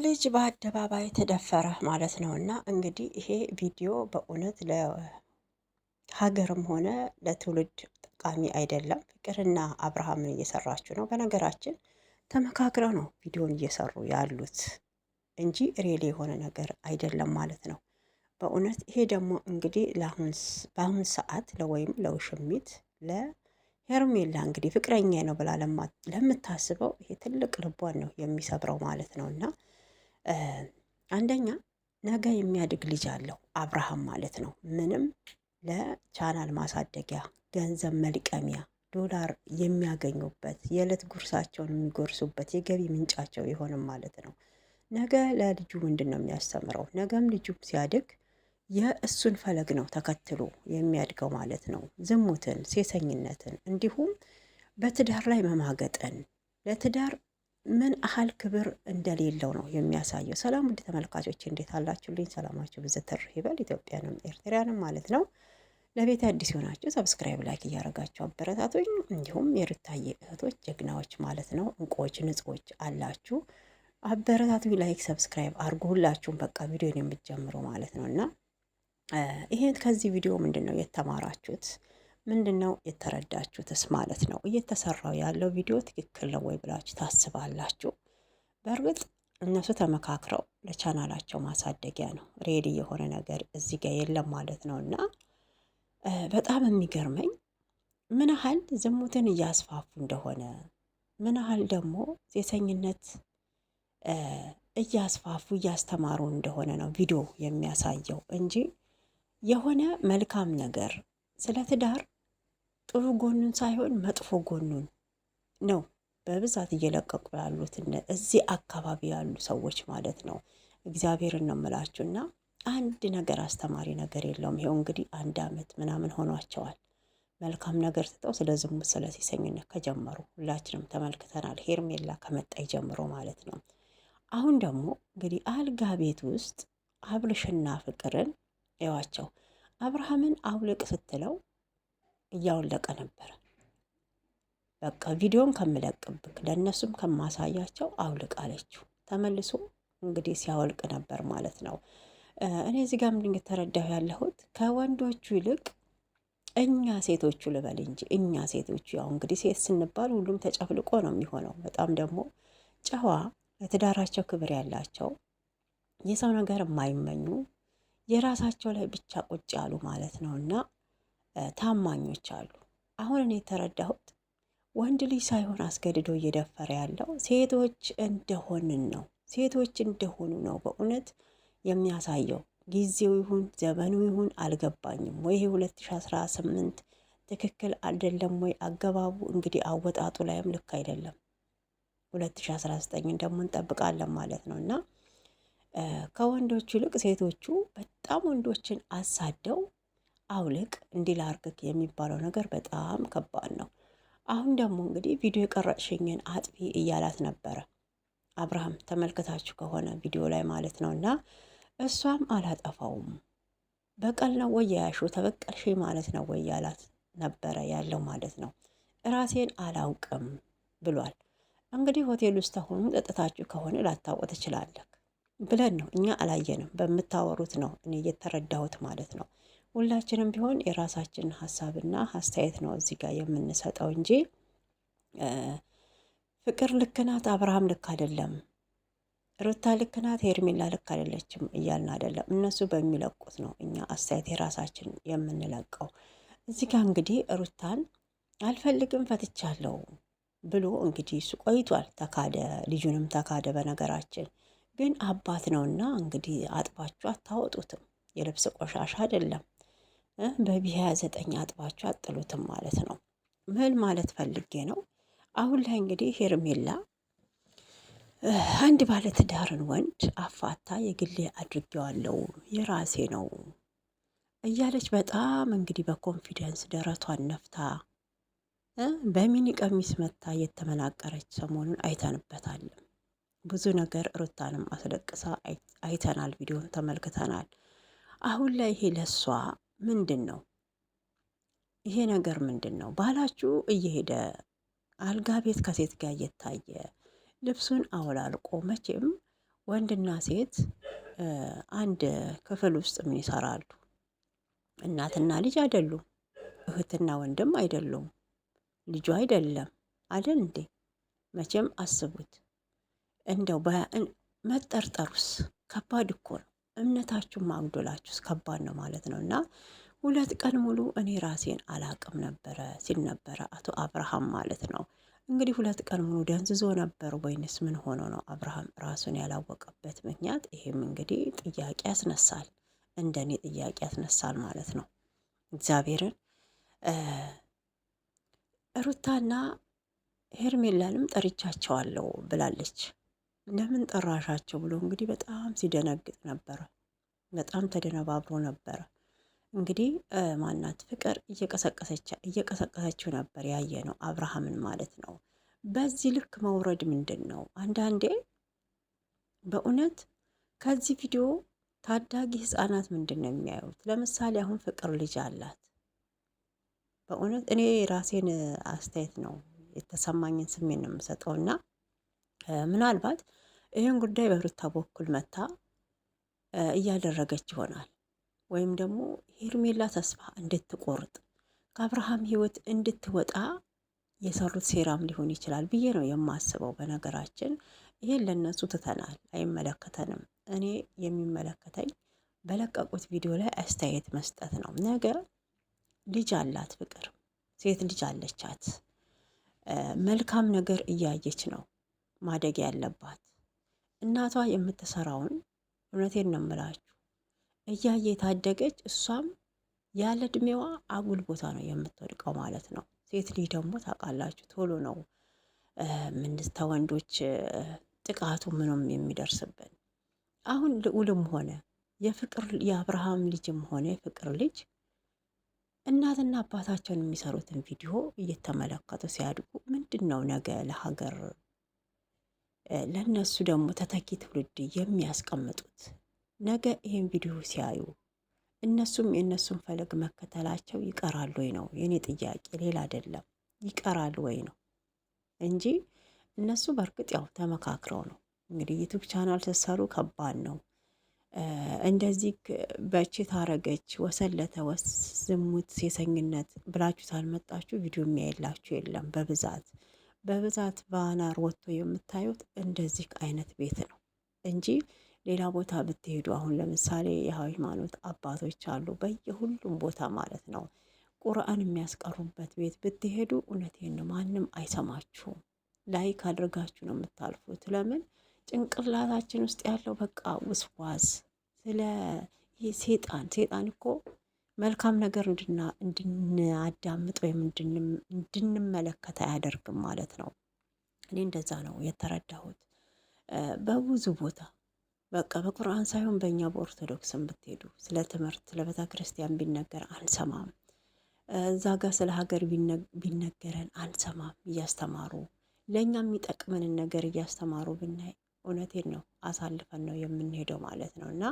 ልጅ በአደባባይ ተደፈረ ማለት ነው። እና እንግዲህ ይሄ ቪዲዮ በእውነት ለሀገርም ሆነ ለትውልድ ጠቃሚ አይደለም። ፍቅርና አብርሃምን እየሰራችሁ ነው። በነገራችን ተመካክረው ነው ቪዲዮን እየሰሩ ያሉት እንጂ ሬል የሆነ ነገር አይደለም ማለት ነው። በእውነት ይሄ ደግሞ እንግዲህ በአሁን ሰዓት ወይም ለውሽሚት ለሄርሜላ እንግዲህ ፍቅረኛ ነው ብላ ለምታስበው ይሄ ትልቅ ልቧን ነው የሚሰብረው ማለት ነው። እና አንደኛ ነገ የሚያድግ ልጅ አለው አብርሃም ማለት ነው። ምንም ለቻናል ማሳደጊያ ገንዘብ መልቀሚያ ዶላር የሚያገኙበት የዕለት ጉርሳቸውን የሚጎርሱበት የገቢ ምንጫቸው ይሆንም ማለት ነው። ነገ ለልጁ ምንድን ነው የሚያስተምረው? ነገም ልጁ ሲያድግ የእሱን ፈለግ ነው ተከትሎ የሚያድገው ማለት ነው። ዝሙትን፣ ሴሰኝነትን እንዲሁም በትዳር ላይ መማገጥን ለትዳር ምን ያህል ክብር እንደሌለው ነው የሚያሳየው። ሰላም ውድ ተመልካቾች እንዴት አላችሁልኝ? ሰላማችሁ ብዝት ትርፍ ይበል። ኢትዮጵያንም ኤርትራንም ማለት ነው። ለቤት አዲስ የሆናችሁ ሰብስክራይብ፣ ላይክ እያደረጋችሁ አበረታቶኝ። እንዲሁም የሩታዬ እህቶች ጀግናዎች ማለት ነው እንቁዎች፣ ንጹዎች አላችሁ አበረታቱኝ። ላይክ ሰብስክራይብ አድርጉ ሁላችሁም በቃ ቪዲዮን የምትጀምሩ ማለት ነው። እና ይሄን ከዚህ ቪዲዮ ምንድን ነው የተማራችሁት? ምንድን ነው የተረዳችሁትስ ማለት ነው? እየተሰራው ያለው ቪዲዮ ትክክል ነው ወይ ብላችሁ ታስባላችሁ? በእርግጥ እነሱ ተመካክረው ለቻናላቸው ማሳደጊያ ነው። ሬዲ የሆነ ነገር እዚህ ጋር የለም ማለት ነው። እና በጣም የሚገርመኝ ምን ያህል ዝሙትን እያስፋፉ እንደሆነ፣ ምን ያህል ደግሞ ሴሰኝነት እያስፋፉ እያስተማሩ እንደሆነ ነው ቪዲዮ የሚያሳየው እንጂ የሆነ መልካም ነገር ስለ ትዳር ጥሩ ጎኑን ሳይሆን መጥፎ ጎኑን ነው በብዛት እየለቀቁ ያሉት እዚህ አካባቢ ያሉ ሰዎች ማለት ነው። እግዚአብሔርን ነው የምላችሁና አንድ ነገር አስተማሪ ነገር የለውም። ይኸው እንግዲህ 1 ዓመት ምናምን ሆኗቸዋል። መልካም ነገር ትተው ስለ ዝሙት ስለ ሴሰኝነት ከጀመሩ ሁላችንም ተመልክተናል። ሄርሜላ ከመጣይ ጀምሮ ማለት ነው። አሁን ደግሞ እንግዲህ አልጋ ቤት ውስጥ አብርሽና ፍቅርን እዋቸው አብርሃምን አውልቅ ስትለው እያወለቀ ነበረ። በቃ ቪዲዮን ከምለቅብክ ለእነሱም ከማሳያቸው አውልቅ አለችው። ተመልሶ እንግዲህ ሲያወልቅ ነበር ማለት ነው። እኔ እዚህ ጋር ምንድን የተረዳሁ ያለሁት ከወንዶቹ ይልቅ እኛ ሴቶቹ ልበል እንጂ እኛ ሴቶቹ ያው እንግዲህ ሴት ስንባል ሁሉም ተጨፍልቆ ነው የሚሆነው። በጣም ደግሞ ጨዋ ለትዳራቸው ክብር ያላቸው የሰው ነገር የማይመኙ የራሳቸው ላይ ብቻ ቁጭ ያሉ ማለት ነው። እና ታማኞች አሉ። አሁን እኔ የተረዳሁት ወንድ ልጅ ሳይሆን አስገድዶ እየደፈረ ያለው ሴቶች እንደሆንን ነው። ሴቶች እንደሆኑ ነው በእውነት የሚያሳየው። ጊዜው ይሁን ዘመኑ ይሁን አልገባኝም። ወይ 2018 ትክክል አይደለም ወይ አገባቡ? እንግዲህ አወጣጡ ላይም ልክ አይደለም። 2019 ደግሞ እንጠብቃለን ማለት ነው። እና ከወንዶቹ ይልቅ ሴቶቹ በጣም ወንዶችን አሳደው አውልቅ እንዲላርግክ የሚባለው ነገር በጣም ከባድ ነው። አሁን ደግሞ እንግዲህ ቪዲዮ የቀረጽሽኝን አጥፊ እያላት ነበረ አብርሃም፣ ተመልክታችሁ ከሆነ ቪዲዮ ላይ ማለት ነው። እና እሷም አላጠፋውም በቀል ነው ወይ ያሹ ተበቀልሽ ማለት ነው ወይ ያላት ነበረ ያለው ማለት ነው። ራሴን አላውቅም ብሏል። እንግዲህ ሆቴል ውስጥ ሆኑ ጠጥታችሁ ከሆነ ላታውቅ ትችላለህ ብለን ነው እኛ አላየንም። በምታወሩት ነው እኔ እየተረዳሁት ማለት ነው። ሁላችንም ቢሆን የራሳችንን ሀሳብና አስተያየት ነው እዚህ ጋር የምንሰጠው እንጂ ፍቅር ልክ ናት፣ አብርሃም ልክ አይደለም፣ ሩታ ልክ ናት፣ ሄርሜላ ልክ አይደለችም እያልን አይደለም። እነሱ በሚለቁት ነው እኛ አስተያየት የራሳችን የምንለቀው። እዚህ ጋር እንግዲህ ሩታን አልፈልግም ፈትቻለሁ ብሎ እንግዲህ እሱ ቆይቷል። ተካደ፣ ልጁንም ተካደ። በነገራችን ግን አባት ነውና እንግዲህ አጥባችሁ አታወጡትም። የልብስ ቆሻሻ አይደለም። በቢ29 አጥባችሁ አጥሉትም ማለት ነው። ምን ማለት ፈልጌ ነው? አሁን ላይ እንግዲህ ሄርሜላ አንድ ባለትዳርን ወንድ አፋታ የግሌ አድርጌዋለሁ የራሴ ነው እያለች በጣም እንግዲህ በኮንፊደንስ ደረቷን ነፍታ በሚኒ ቀሚስ መታ የተመናቀረች ሰሞኑን አይተንበታል። ብዙ ነገር ሩታንም አስለቅሳ አይተናል፣ ቪዲዮን ተመልክተናል። አሁን ላይ ይሄ ለሷ ምንድን ነው? ይሄ ነገር ምንድን ነው? ባላችሁ እየሄደ አልጋ ቤት ከሴት ጋር እየታየ ልብሱን አውላልቆ መቼም ወንድና ሴት አንድ ክፍል ውስጥ ምን ይሰራሉ? እናትና ልጅ አይደሉም፣ እህትና ወንድም አይደሉም፣ ልጁ አይደለም አይደል እንዴ? መቼም አስቡት። እንደው መጠርጠሩስ ከባድ እኮ ነው። እምነታችሁን ማጉደላችሁስ ከባድ ነው ማለት ነው። እና 2 ቀን ሙሉ እኔ ራሴን አላቅም ነበረ ሲል ነበረ አቶ አብርሃም ማለት ነው። እንግዲህ 2 ቀን ሙሉ ደንዝዞ ነበር ወይንስ ምን ሆኖ ነው አብርሃም ራሱን ያላወቀበት ምክንያት? ይሄም እንግዲህ ጥያቄ ያስነሳል፣ እንደኔ ጥያቄ ያስነሳል ማለት ነው። እግዚአብሔርን ሩታና ሄርሜላንም ጠርቻቸዋለሁ ብላለች። ለምን ጠራሻቸው ብሎ እንግዲህ በጣም ሲደነግጥ ነበረ። በጣም ተደነባብሮ ነበረ። እንግዲህ ማናት ፍቅር እየቀሰቀሰችው ነበር ያየ ነው አብርሃምን ማለት ነው። በዚህ ልክ መውረድ ምንድን ነው? አንዳንዴ በእውነት ከዚህ ቪዲዮ ታዳጊ ህጻናት ምንድን ነው የሚያዩት? ለምሳሌ አሁን ፍቅር ልጅ አላት። በእውነት እኔ ራሴን አስተያየት ነው የተሰማኝን ስሜት ነው የምሰጠው እና ምናልባት ይህን ጉዳይ በሩታ በኩል መታ እያደረገች ይሆናል ወይም ደግሞ ሄርሜላ ተስፋ እንድትቆርጥ ከአብርሃም ህይወት እንድትወጣ የሰሩት ሴራም ሊሆን ይችላል ብዬ ነው የማስበው። በነገራችን ይሄን ለነሱ ትተናል፣ አይመለከተንም። እኔ የሚመለከተኝ በለቀቁት ቪዲዮ ላይ አስተያየት መስጠት ነው። ነገ ልጅ አላት ፍቅር፣ ሴት ልጅ አለቻት። መልካም ነገር እያየች ነው ማደግ ያለባት። እናቷ የምትሰራውን እውነቴን ነው የምላችሁ እያየ የታደገች እሷም ያለ እድሜዋ አጉል ቦታ ነው የምትወድቀው ማለት ነው። ሴት ልጅ ደግሞ ታውቃላችሁ ቶሎ ነው ተወንዶች ጥቃቱ ምንም የሚደርስብን። አሁን ልዑልም ሆነ የአብርሃም ልጅም ሆነ የፍቅር ልጅ እናትና አባታቸውን የሚሰሩትን ቪዲዮ እየተመለከቱ ሲያድጉ ምንድን ነው ነገ ለሀገር ለነሱ ደግሞ ተተኪ ትውልድ የሚያስቀምጡት? ነገ ይሄን ቪዲዮ ሲያዩ እነሱም የእነሱን ፈለግ መከተላቸው ይቀራል ወይ ነው የኔ ጥያቄ። ሌላ አይደለም። ይቀራል ወይ ነው እንጂ እነሱ በእርግጥ ያው ተመካክረው ነው እንግዲህ ዩቱብ ቻናል ስትሰሩ ከባድ ነው። እንደዚህ በቺ ታረገች ወሰለተ ዝሙት ሴሰኝነት ብላችሁ ሳልመጣችሁ ቪዲዮ የሚያየላችሁ የለም። በብዛት ባናር ወጥቶ የምታዩት እንደዚህ አይነት ቤት ነው እንጂ ሌላ ቦታ ብትሄዱ አሁን ለምሳሌ የሃይማኖት አባቶች አሉ በየሁሉም ቦታ ማለት ነው። ቁርአን የሚያስቀሩበት ቤት ብትሄዱ እውነቴን ነው ማንም አይሰማችሁም። ላይክ አድርጋችሁ ነው የምታልፉት። ለምን? ጭንቅላታችን ውስጥ ያለው በቃ ውስዋስ ስለ ሴጣን እኮ መልካም ነገር እንድናዳምጥ ወይም እንድንመለከት አያደርግም ማለት ነው። እኔ እንደዛ ነው የተረዳሁት። በብዙ ቦታ በቃ በቁርአን ሳይሆን በእኛ በኦርቶዶክስም ብትሄዱ ስለ ትምህርት ለቤተ ክርስቲያን ቢነገር አንሰማም። እዛ ጋር ስለ ሀገር ቢነገረን አንሰማም። እያስተማሩ ለእኛ የሚጠቅመንን ነገር እያስተማሩ ብናይ እውነቴን ነው አሳልፈን ነው የምንሄደው ማለት ነው። እና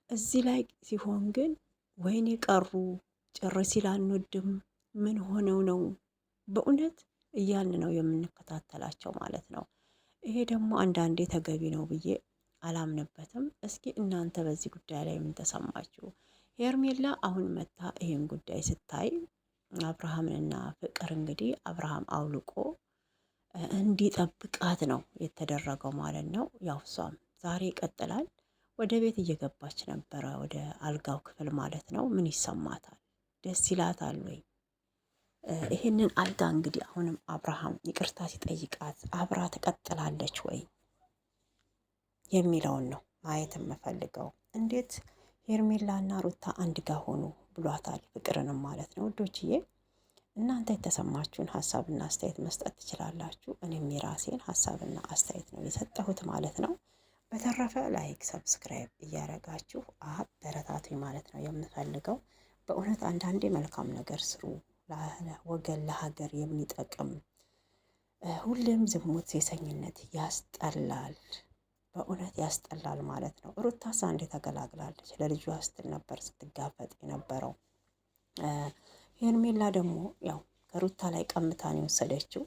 እዚህ ላይ ሲሆን ግን ወይኔ ቀሩ ጭር ሲል አንወድም ምን ሆነው ነው በእውነት እያልን ነው የምንከታተላቸው ማለት ነው። ይሄ ደግሞ አንዳንዴ ተገቢ ነው ብዬ አላምንበትም። እስኪ እናንተ በዚህ ጉዳይ ላይ ምን ተሰማችሁ? ሄርሜላ አሁን መታ ይሄን ጉዳይ ስታይ አብርሃምንና ፍቅር እንግዲህ አብርሃም አውልቆ እንዲጠብቃት ነው የተደረገው ማለት ነው። ያው እሷም ዛሬ ይቀጥላል ወደ ቤት እየገባች ነበረ፣ ወደ አልጋው ክፍል ማለት ነው። ምን ይሰማታል? ደስ ይላታል ወይ? ይህንን አልጋ እንግዲህ አሁንም አብርሃም ይቅርታ ሲጠይቃት አብራ ትቀጥላለች ወይ የሚለውን ነው ማየት የምፈልገው። እንዴት ሄርሜላና ሩታ አንድ ጋር ሆኑ ብሏታል ፍቅርንም ማለት ነው። ውዶችዬ እናንተ የተሰማችሁን ሀሳብና አስተያየት መስጠት ትችላላችሁ። እኔም የራሴን ሀሳብና አስተያየት ነው የሰጠሁት ማለት ነው። በተረፈ ላይክ ሰብስክራይብ እያረጋችሁ አበረታቱኝ ማለት ነው የምፈልገው። በእውነት አንዳንዴ መልካም ነገር ስሩ፣ ለወገን ለሀገር የሚጠቅም። ሁሌም ዝሙት ሴሰኝነት ያስጠላል፣ በእውነት ያስጠላል ማለት ነው። ሩታሳ እንዴ ተገላግላለች። ለልጇ ስትል ነበር ስትጋፈጥ የነበረው። ሄርሜላ ደግሞ ያው ከሩታ ላይ ቀምታን የወሰደችው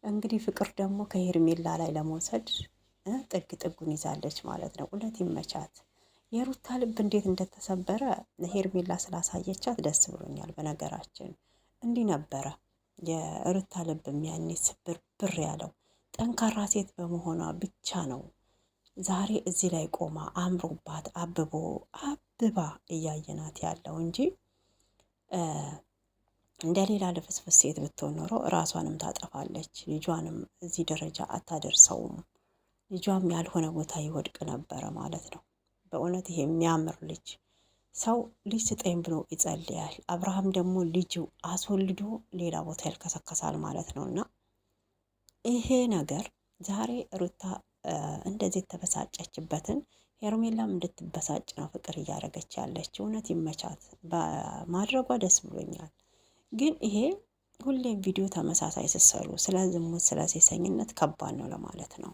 እንግዲህ ፍቅር ደግሞ ከሄርሜላ ላይ ለመውሰድ ጥግ ጥጉን ይዛለች ማለት ነው። እውነት ይመቻት። የሩታ ልብ እንዴት እንደተሰበረ ሄርሜላ ስላሳየቻት ደስ ብሎኛል። በነገራችን እንዲህ ነበረ የሩታ ልብ ያኔ ስብር ብር ያለው ጠንካራ ሴት በመሆኗ ብቻ ነው ዛሬ እዚህ ላይ ቆማ አምሮባት አብባ እያየናት ያለው እንጂ እንደ ሌላ ልፍስፍስ ሴት ብትሆን ኖሮ ራሷንም ታጠፋለች፣ ልጇንም እዚህ ደረጃ አታደርሰውም። ልጇም ያልሆነ ቦታ ይወድቅ ነበረ ማለት ነው። በእውነት ይሄ የሚያምር ልጅ ሰው ልጅ ስጠኝ ብሎ ይጸልያል። አብርሃም ደግሞ ልጁ አስወልዶ ሌላ ቦታ ይልከሰከሳል ማለት ነው። እና ይሄ ነገር ዛሬ ሩታ እንደዚህ የተበሳጨችበትን ሄርሜላም እንድትበሳጭ ነው ፍቅር እያደረገች ያለች። እውነት ይመቻት፣ በማድረጓ ደስ ብሎኛል። ግን ይሄ ሁሌም ቪዲዮ ተመሳሳይ ስትሰሩ ስለ ዝሙት፣ ስለ ሴሰኝነት ከባድ ነው ለማለት ነው።